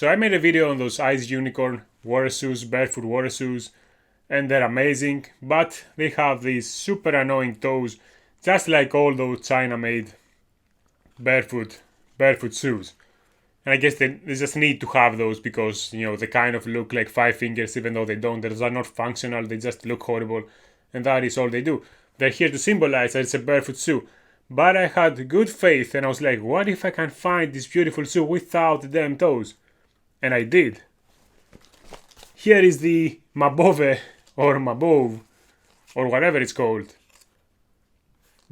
So I made a video on those Ice Unicorn water shoes, barefoot water shoes, and they're amazing, but they have these super annoying toes, just like all those China-made barefoot shoes. And I guess they just need to have those because, they kind of look like five fingers, even though they don't. Those are not functional, they just look horrible, and that is all they do. They're here to symbolize that it's a barefoot shoe. But I had good faith and I was like, what if I can find this beautiful shoe without the damn toes? And I did. Here is the Mabove or Mabove or whatever it's called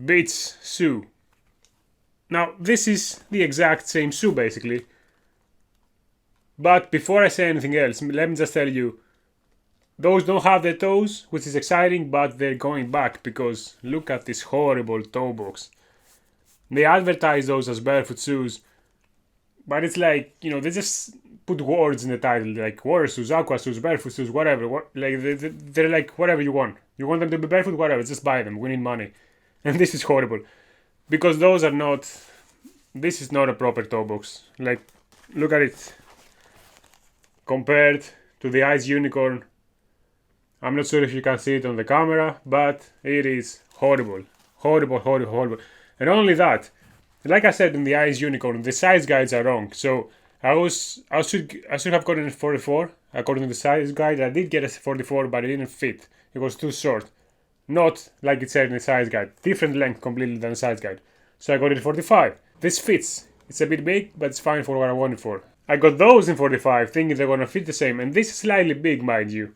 beach shoe. Now this is the exact same shoe basically. But before I say anything else, let me just tell you, those don't have the toes, which is exciting, but they're going back because look at this horrible toe box. They advertise those as barefoot shoes, but it's like, they just put words in the title, like water shoes, aqua shoes, barefoot shoes, whatever. They're like whatever you want. You want them to be barefoot, whatever, just buy them. We need money. And this is horrible. Because those are not, this is not a proper toe box. Like, look at it. Compared to the Ice Unicorn, I'm not sure if you can see it on the camera, but it is horrible. Horrible, horrible, horrible. And not only that, like I said in the Ice Unicorn, the size guides are wrong. So I should have gotten a 44 according to the size guide. I did get a 44, but it didn't fit. It was too short. Not like it said in the size guide. Different length completely than the size guide. So I got it in 45. This fits. It's a bit big, but it's fine for what I want it for. I got those in 45, thinking they're gonna fit the same, and this is slightly big, mind you.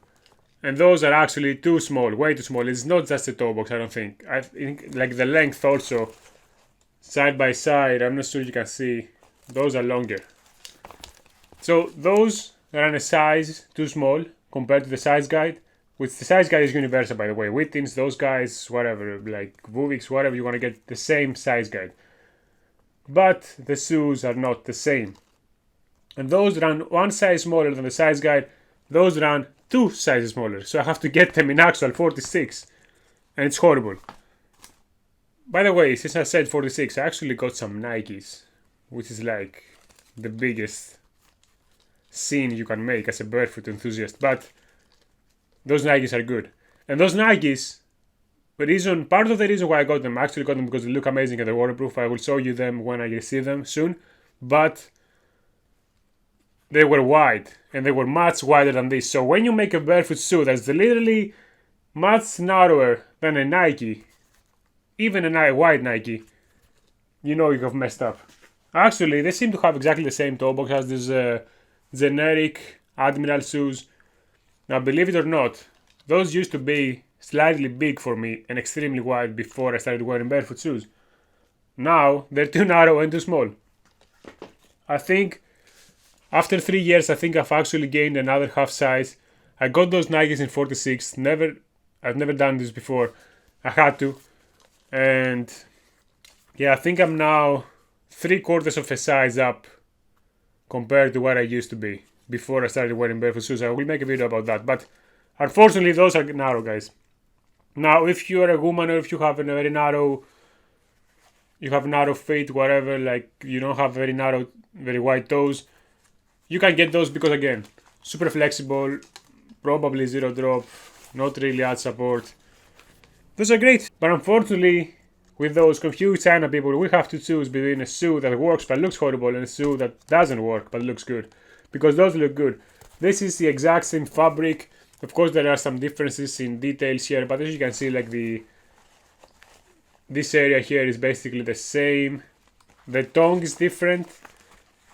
And those are actually too small, way too small. It's not just a toe box, I don't think. I think like the length also, side by side, I'm not sure you can see, those are longer. So those are in a size too small compared to the size guide, which the size guide is universal by the way. Wittins, those guys, whatever, like Vuvix, whatever, you want to get the same size guide. But the shoes are not the same. And those run one size smaller than the size guide, those run two sizes smaller. So I have to get them in actual 46. And it's horrible. By the way, since I said 46, I actually got some Nikes, which is like the biggest scene you can make as a barefoot enthusiast. But those Nikes are good. And those Nikes, part of the reason why I got them, I actually got them because they look amazing and they're waterproof. I will show you them when I receive them soon. But they were wide, and they were much wider than this. So when you make a barefoot shoe that's literally much narrower than a Nike, even a wide Nike, you know you have messed up. Actually, they seem to have exactly the same toe box as these generic Admiral shoes. Now, believe it or not, those used to be slightly big for me and extremely wide before I started wearing barefoot shoes. Now, they're too narrow and too small. I think after 3 years, I think I've actually gained another half size. I got those Nikes in 46. I've never done this before. I had to. And yeah, I think I'm now 3/4 of a size up compared to where I used to be before I started wearing barefoot shoes. I will make a video about that. But unfortunately, those are narrow, guys. Now, if you are a woman or if you have a very narrow, feet, whatever, like you don't have very narrow, very wide toes, you can get those because again, super flexible, probably zero drop, not really ad support. Those are great, but unfortunately, with those confused China people, we have to choose between a shoe that works but looks horrible and a shoe that doesn't work but looks good. Because those look good. This is the exact same fabric. Of course, there are some differences in details here, but as you can see, like this area here is basically the same. The tongue is different,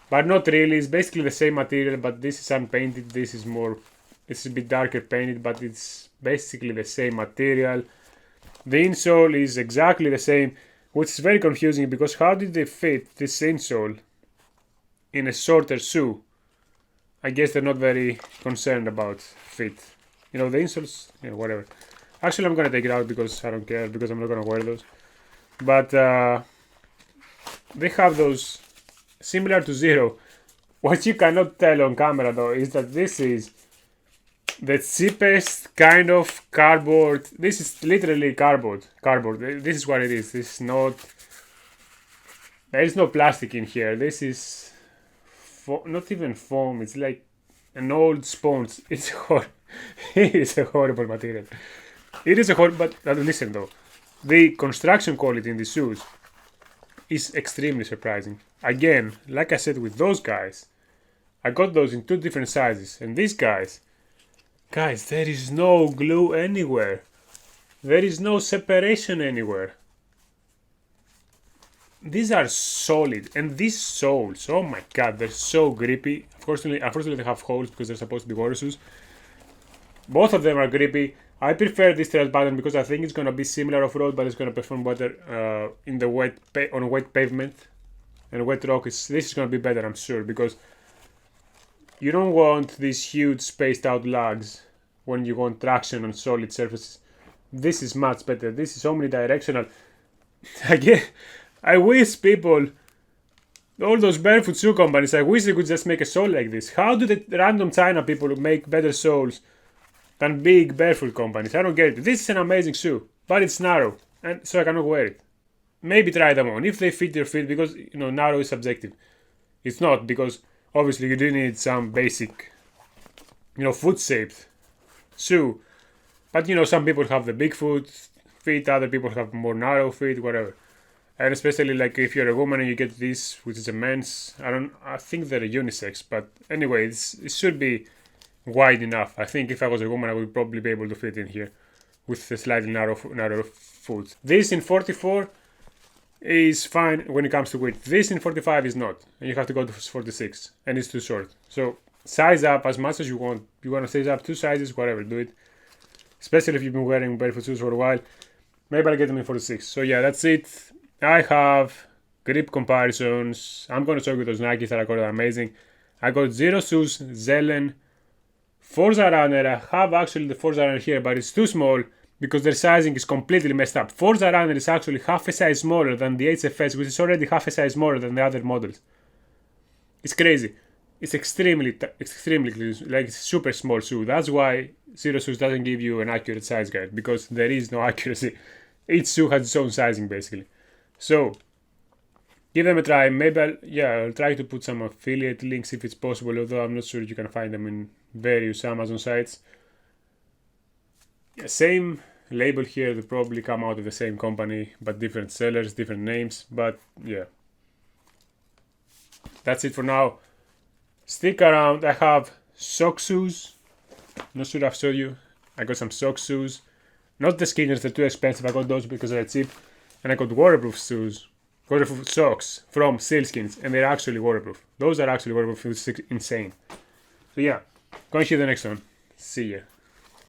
but not really. It's basically the same material, but this is unpainted. This is a bit darker painted, but it's basically the same material. The insole is exactly the same, which is very confusing because how did they fit this insole in a shorter shoe? I guess they're not very concerned about fit. The insoles, whatever. Actually, I'm gonna take it out because I don't care, because I'm not gonna wear those. But they have those similar to Zero. What you cannot tell on camera though is that this is the cheapest kind of cardboard. This is literally cardboard. This is what it is. This is not. There is no plastic in here. This is not even foam. It's like an old sponge. It's it is a horrible material. It is a horrible. But listen though, the construction quality in the shoes is extremely surprising. Again, like I said with those guys, I got those in 2 different sizes, and these guys, there is no glue anywhere. There is no separation anywhere. These are solid, and these soles, oh my god, they're so grippy. Unfortunately they have holes because they're supposed to be water shoes. Both of them are grippy. I prefer this trail pattern because I think it's gonna be similar off-road, but it's gonna perform better in the on wet pavement and wet rock. This is gonna be better, I'm sure, because you don't want these huge spaced out lugs when you want traction on solid surfaces. This is much better. This is omnidirectional. Again, I wish people, all those barefoot shoe companies, I wish they could just make a sole like this. How do the random China people make better soles than big barefoot companies? I don't get it. This is an amazing shoe, but it's narrow, and so I cannot wear it. Maybe try them on if they fit your feet, because narrow is subjective. It's not, because obviously you do need some basic, foot shaped shoe. But some people have the big feet, other people have more narrow feet, whatever. And especially like if you're a woman and you get this, which is a men's, I think they're unisex, but anyway, it should be wide enough. I think if I was a woman, I would probably be able to fit in here with a slightly narrow foot. This in 44 is fine when it comes to width. This in 45 is not, and you have to go to 46, and it's too short. So size up as much as you want. You want to size up 2 sizes, whatever, do it. Especially if you've been wearing barefoot shoes for a while. Maybe I'll get them in 46. So yeah, that's it. I have grip comparisons. I'm going to show you those Nikes that I got are amazing. I got Zero Shoes, Zelen, Forza Runner. I have actually the Forza Runner here, but it's too small because their sizing is completely messed up. Forza Runner is actually half a size smaller than the HFS, which is already half a size smaller than the other models. It's crazy. It's extremely like it's super small shoe. That's why Zero Shoes doesn't give you an accurate size guide, because there is no accuracy. Each shoe has its own sizing basically. So give them a try. Maybe I'll try to put some affiliate links if it's possible, although I'm not sure you can find them in various Amazon sites. Yeah, same label here. They probably come out of the same company, but different sellers, different names. But yeah, that's it for now. Stick around. I have sock shoes. Not sure I've showed you. I got some sock shoes. Not the Skinners, they're too expensive. I got those because they're cheap. And I got waterproof socks from Sealskins, and they're actually waterproof. Those are actually waterproof. It's insane. So yeah, go and see the next one. See ya.